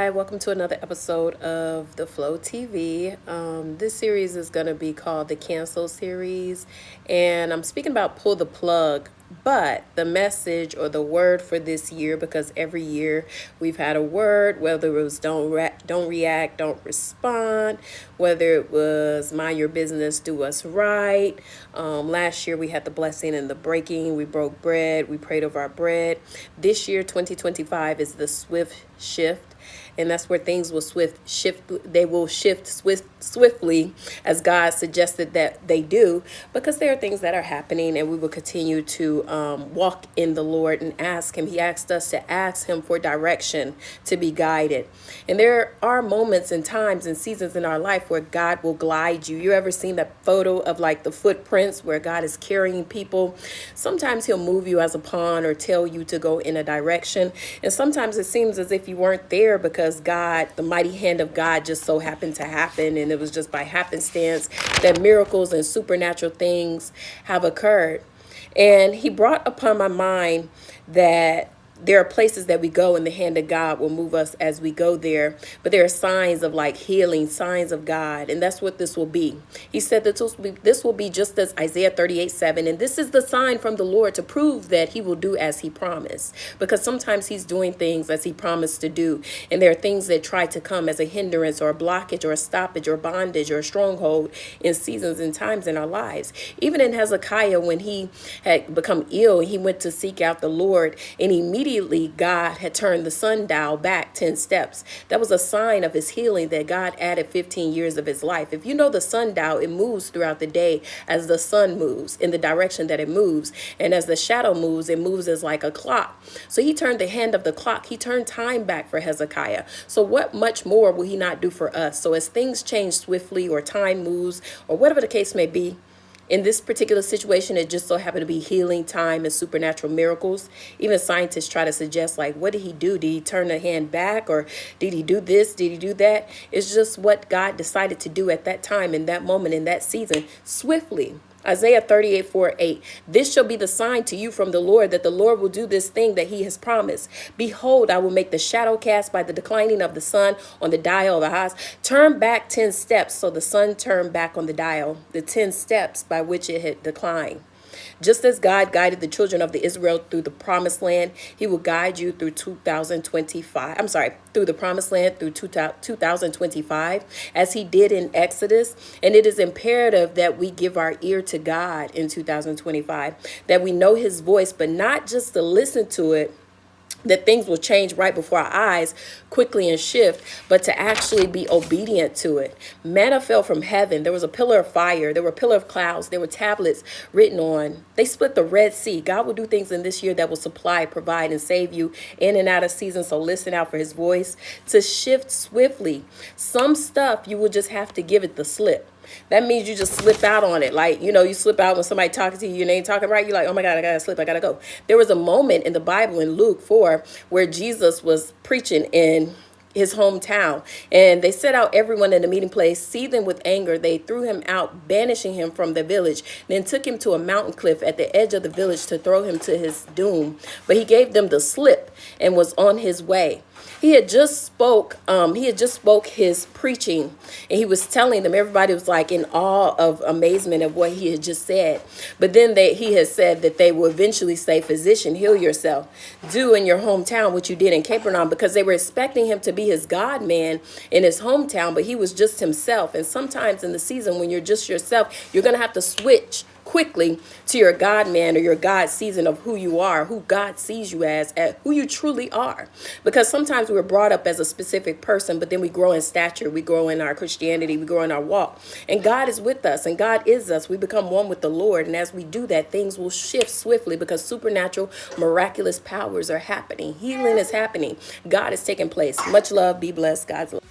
Hi, welcome to another episode of The Flow TV. This series is going to be called the Cancel series, and I'm speaking about pull the plug. But the message or the word for this year, because every year we've had a word, whether it was don't react, don't respond, whether it was mind your business, do us right. Last year we had the blessing and the breaking. We broke bread. We prayed over our bread. This year, 2025, is the swift shift. And that's where things will shift. They will shift swiftly, as God suggested that they do, because there are things that are happening, and we will continue to walk in the Lord and ask Him. He asked us to ask Him for direction, to be guided. And there are moments and times and seasons in our life where God will glide you. You ever seen that photo of like the footprints where God is carrying people? Sometimes He'll move you as a pawn or tell you to go in a direction. And sometimes it seems as if you weren't there because God, the mighty hand of God, just so happened to happen. And it was just by happenstance that miracles and supernatural things have occurred. And He brought upon my mind that there are places that we go and the hand of God will move us as we go there. But there are signs of like healing, signs of God. And that's what this will be. He said that this will be just as Isaiah 38:7. And this is the sign from the Lord to prove that He will do as He promised. Because sometimes He's doing things as He promised to do. And there are things that try to come as a hindrance or a blockage or a stoppage or bondage or a stronghold in seasons and times in our lives. Even in Hezekiah, when he had become ill, he went to seek out the Lord, and immediately God had turned the sundial back 10 steps. That was a sign of His healing, that God added 15 years of his life. If you know the sundial, it moves throughout the day as the sun moves in the direction that it moves. And as the shadow moves, it moves as like a clock. So He turned the hand of the clock. He turned time back for Hezekiah. So what much more will He not do for us? So as things change swiftly or time moves or whatever the case may be, in this particular situation, it just so happened to be healing, time, and supernatural miracles. Even scientists try to suggest, like, what did He do? Did He turn the hand back? Or did He do this? Did He do that? It's just what God decided to do at that time, in that moment, in that season, swiftly. Isaiah 38:4-8. This shall be the sign to you from the Lord, that the Lord will do this thing that He has promised. Behold, I will make the shadow cast by the declining of the sun on the dial of the house. Turn back 10 steps. So the sun turned back on the dial, the 10 steps by which it had declined. Just as God guided the children of the Israel through the promised land, He will guide you through 2025. Through the promised land through 2025, as He did in Exodus. And it is imperative that we give our ear to God in 2025, that we know His voice, but not just to listen to it, that things will change right before our eyes quickly and shift, but to actually be obedient to it. Manna fell from heaven. There was a pillar of fire. There were a pillar of clouds. There were tablets written on. They split the Red Sea. God will do things in this year that will supply, provide, and save you in and out of season. So listen out for His voice to shift swiftly. Some stuff you will just have to give it the slip. That means you just slip out on it. Like, you slip out when somebody talking to you and they ain't talking right. You're like, oh my God, I gotta slip. I gotta go. There was a moment in the Bible in Luke 4 where Jesus was preaching in His hometown, and they set out everyone in the meeting place, seething with anger. They threw Him out, banishing Him from the village, then took Him to a mountain cliff at the edge of the village to throw Him to his doom. But He gave them the slip and was on His way. He had just spoke His preaching, and He was telling them. Everybody was like in awe of amazement of what He had just said. But then He had said that they will eventually say, physician, heal yourself. Do in your hometown what you did in Capernaum, because they were expecting Him to be His God man in His hometown, but He was just Himself. And sometimes in the season when you're just yourself, you're going to have to switch quickly to your God man or your God season of who you are, who God sees you as who you truly are. Because sometimes we're brought up as a specific person, but then we grow in stature, we grow in our Christianity, we grow in our walk. And God is with us and God is us. We become one with the Lord. And as we do that, things will shift swiftly because supernatural, miraculous powers are happening. Healing is happening. God is taking place. Much love. Be blessed. God's love.